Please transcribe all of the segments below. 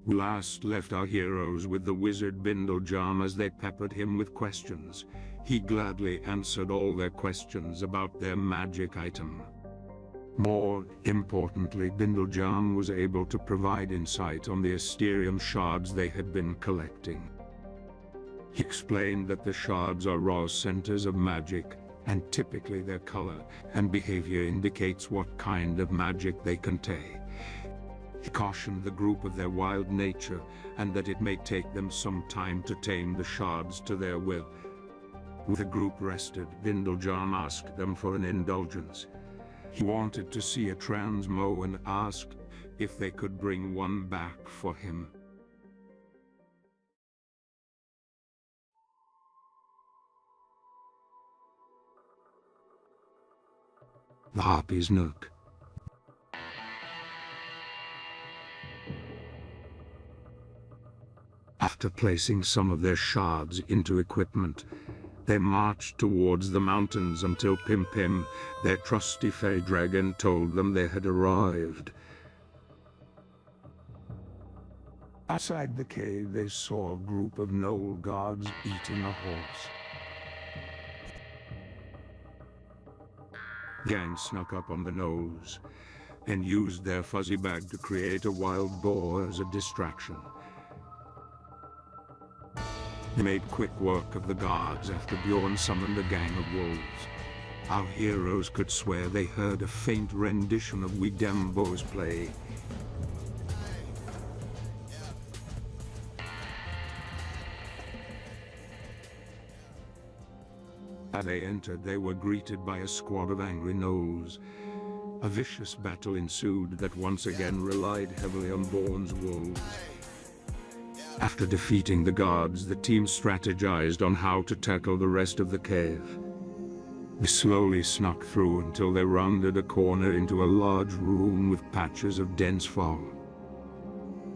We last left our heroes with the wizard Bindlejarm as they peppered him with questions. He gladly answered all their questions about their magic item. More importantly, Bindlejarm was able to provide insight on the Asterium shards they had been collecting. He explained that the shards are raw centers of magic, and typically their color and behavior indicates what kind of magic they contain. He cautioned the group of their wild nature and that it may take them some time to tame the shards to their will. With the group rested, Bindlejarm asked them for an indulgence. He wanted to see a transmo and asked if they could bring one back for him. The Harpy's Nook. After placing some of their shards into equipment, they marched towards the mountains until Pim Pim, their trusty fey dragon, told them they had arrived. Outside the cave, they saw a group of gnoll guards eating a horse. The gang snuck up on the gnolls and used their fuzzy bag to create a wild boar as a distraction. They made quick work of the guards after Bjorn summoned a gang of wolves. Our heroes could swear they heard a faint rendition of Weedembo's play. As they entered, they were greeted by a squad of angry gnolls. A vicious battle ensued that once again relied heavily on Bjorn's wolves. After defeating the guards, the team strategized on how to tackle the rest of the cave. They slowly snuck through until they rounded a corner into a large room with patches of dense fog.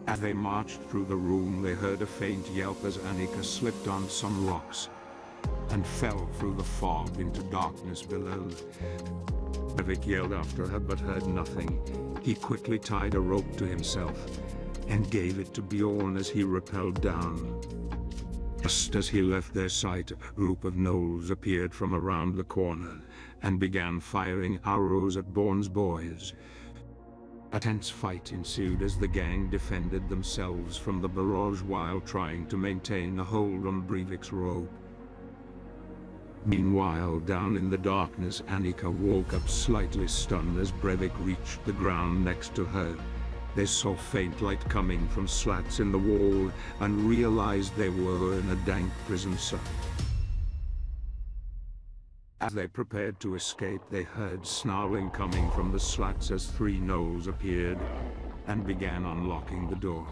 As they marched through the room, they heard a faint yelp as Annika slipped on some rocks and fell through the fog into darkness below. Brevik yelled after her but heard nothing. He quickly tied a rope to himself and gave it to Bjorn as he rappelled down. Just as he left their sight, a group of gnolls appeared from around the corner and began firing arrows at Bjorn's boys. A tense fight ensued as the gang defended themselves from the barrage while trying to maintain a hold on Brevik's rope. Meanwhile, down in the darkness, Annika woke up slightly stunned as Brevik reached the ground next to her. They saw faint light coming from slats in the wall and realized they were in a dank prison cell. As they prepared to escape, they heard snarling coming from the slats as three gnolls appeared and began unlocking the door.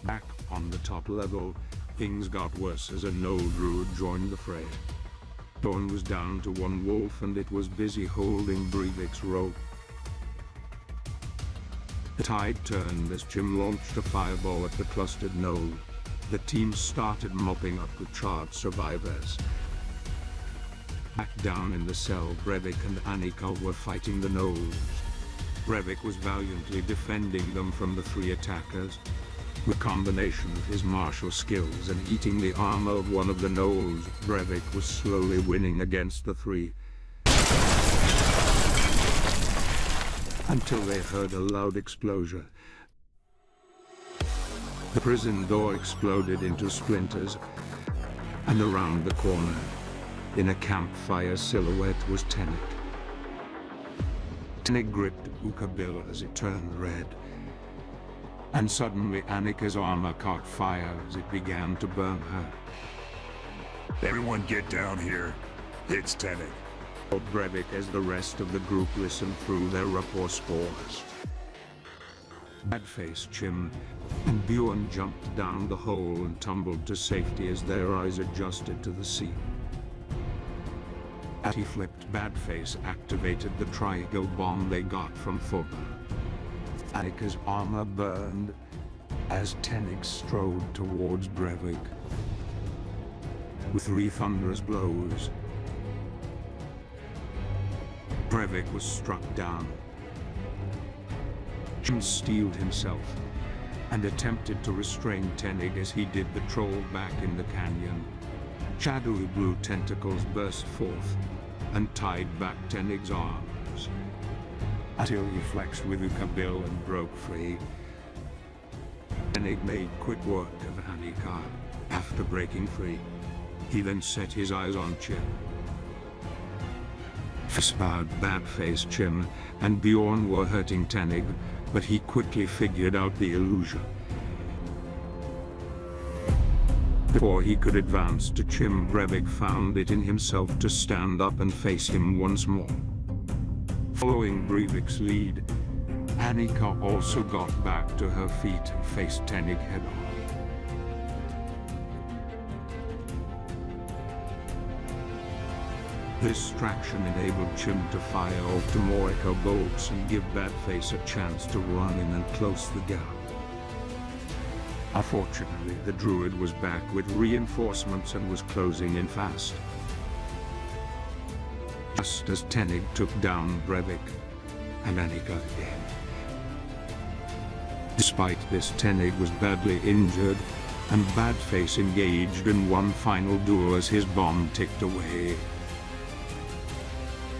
Back on the top level, things got worse as a gnoll druid joined the fray. Bjorn was down to one wolf and it was busy holding Brevik's rope. The tide turned as Jim launched a fireball at the clustered gnoll. The team started mopping up the charred survivors. Back down in the cell, Brevik and Annika were fighting the gnolls. Brevik was valiantly defending them from the three attackers. With a combination of his martial skills and eating the armor of one of the gnolls, Brevik was slowly winning against the three. Until they heard a loud explosion. The prison door exploded into splinters, and around the corner, in a campfire silhouette, was Teneg. Teneg gripped Ukabil as it turned red, and suddenly Annika's armor caught fire as it began to burn her. Everyone get down here. It's Teneg. Brevik as the rest of the group listened through their rapport spores. Badface, Chim, and Bjorn jumped down the hole and tumbled to safety as their eyes adjusted to the scene. As he flipped, Badface activated the triangle bomb they got from Dolban. Annika's armor burned as Teneg strode towards Brevik. With three thunderous blows, Brevik was struck down. Chim steeled himself and attempted to restrain Teneg as he did the troll back in the canyon. Shadowy blue tentacles burst forth and tied back Teneg's arms until he flexed with Ukabil and broke free. Teneg made quick work of Anika after breaking free. He then set his eyes on Chim. Fistbowed, bad-faced Chim and Bjorn were hurting Teneg, but he quickly figured out the illusion. Before he could advance to Chim, Brevik found it in himself to stand up and face him once more. Following Brevik's lead, Anika also got back to her feet and faced Teneg head-on. This distraction enabled Chim to fire Ultimorica bolts and give Badface a chance to run in and close the gap. Unfortunately, the druid was back with reinforcements and was closing in fast. Just as Teneg took down Brevik and Anika again. Despite this, Teneg was badly injured, and Badface engaged in one final duel as his bomb ticked away.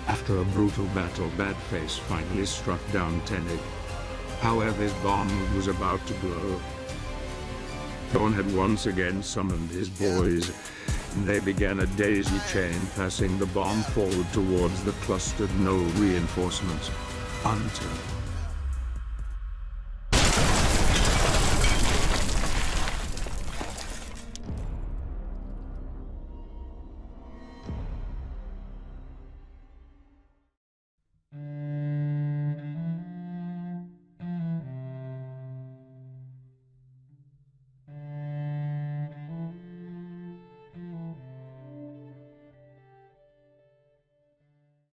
After a brutal battle, Badface finally struck down Teneg. However, his bomb was about to blow. Dawn had once again summoned his boys, and they began a daisy chain, passing the bomb forward towards the clustered no reinforcements, until